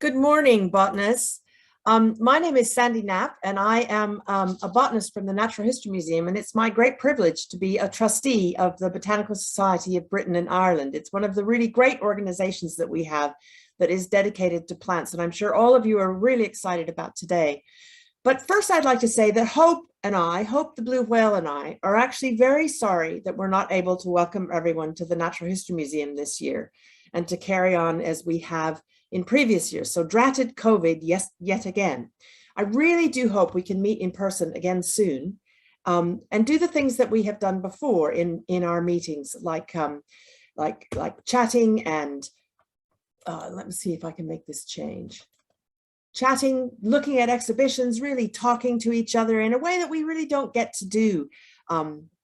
Good morning, botanists. My name is Sandy Knapp, and I am a botanist from the Natural History Museum, and it's my great privilege to be a trustee of the Botanical Society of Britain and Ireland. It's one of the really great organizations that we have that is dedicated to plants, and I'm sure all of you are really excited about today. But first, I'd like to say that Hope the Blue Whale and I, are actually very sorry that we're not able to welcome everyone to the Natural History Museum this year and to carry on as we have in previous years. So dratted COVID, yes, yet again. I really do hope we can meet in person again soon and do the things that we have done before in our meetings, like chatting and let me see if I can make this change. Chatting, looking at exhibitions, really talking to each other in a way that we really don't get to do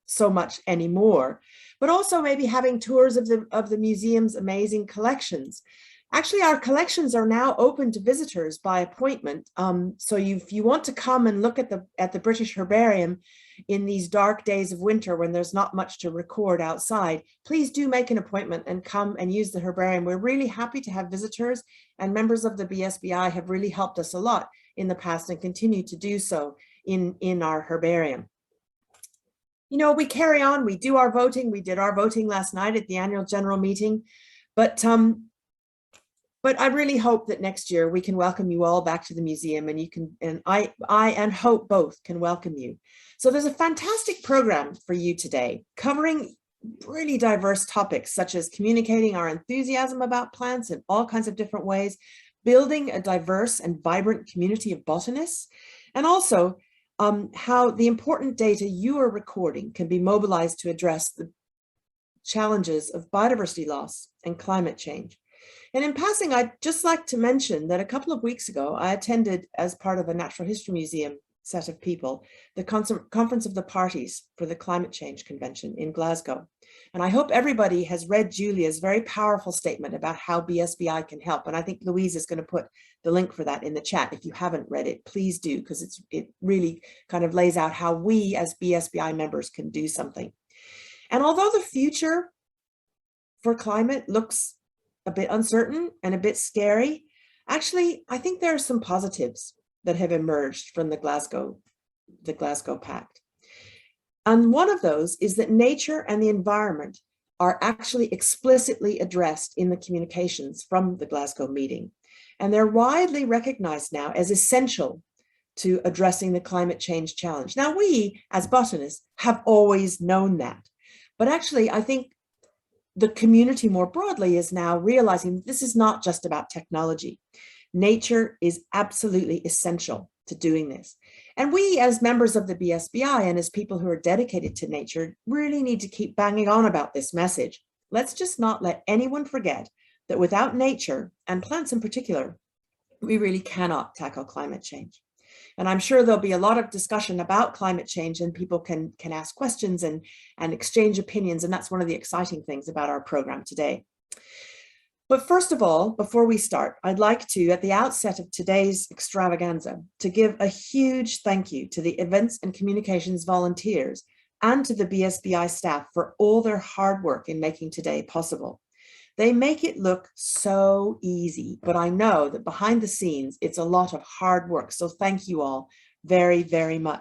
so much anymore, but also maybe having tours of the museum's amazing collections. Actually, our collections are now open to visitors by appointment. So if you want to come and look at the British Herbarium in these dark days of winter when there's not much to record outside, please do make an appointment and come and use the herbarium. We're really happy to have visitors, and members of the BSBI have really helped us a lot in the past and continue to do so in our herbarium. You know, we carry on, we do our voting. We did our voting last night at the annual general meeting, but I really hope that next year we can welcome you all back to the museum, and you can, and I and Hope both can welcome you. So there's a fantastic program for you today covering really diverse topics, such as communicating our enthusiasm about plants in all kinds of different ways, building a diverse and vibrant community of botanists, and also how the important data you are recording can be mobilized to address the challenges of biodiversity loss and climate change. And in passing, I'd just like to mention that a couple of weeks ago, I attended, as part of a Natural History Museum set of people, the Conference of the Parties for the Climate Change Convention in Glasgow. And I hope everybody has read Julia's very powerful statement about how BSBI can help. And I think Louise is going to put the link for that in the chat. If you haven't read it, please do, because it really kind of lays out how we as BSBI members can do something. And although the future for climate looks a bit uncertain and a bit scary, actually, I think there are some positives that have emerged from the Glasgow Pact. And one of those is that nature and the environment are actually explicitly addressed in the communications from the Glasgow meeting. And they're widely recognized now as essential to addressing the climate change challenge. Now, we as botanists have always known that, but actually, I think the community more broadly is now realizing this is not just about technology. Nature is absolutely essential to doing this. And we, as members of the BSBI and as people who are dedicated to nature, really need to keep banging on about this message. Let's just not let anyone forget that without nature, and plants in particular, we really cannot tackle climate change. And I'm sure there'll be a lot of discussion about climate change, and people can ask questions and exchange opinions. And that's one of the exciting things about our program today. But first of all, before we start, I'd like to, at the outset of today's extravaganza, to give a huge thank you to the events and communications volunteers and to the BSBI staff for all their hard work in making today possible. They make it look so easy, but I know that behind the scenes, it's a lot of hard work. So thank you all very, very much.